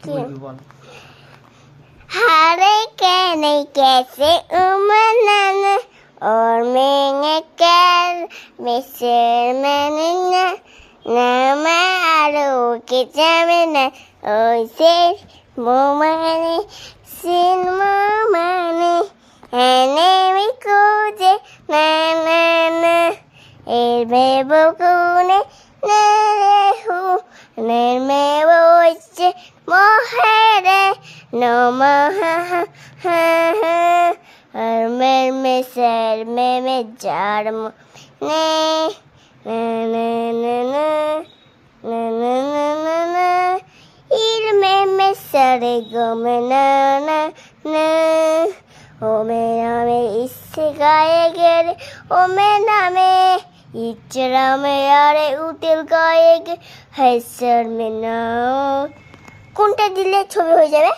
কি বলবি বল। हारे के नहीं कैसे उमनाना और मैं कर मिसर मैंने ना मैं आरो के जामना ओसे मोमाने सिन मोमाने एने मी कोजे ना ना ना el bebo kune nerehu nerme voce mohere no maha ha ha armer me ser me jarm ne na na na na na na na na na il me sare gome na na na o me name isse gaye gere o me name Ichhra में यारे उतिल गाएगे हैसर में ना কোনটা দিলে ছবি হয়ে যাবে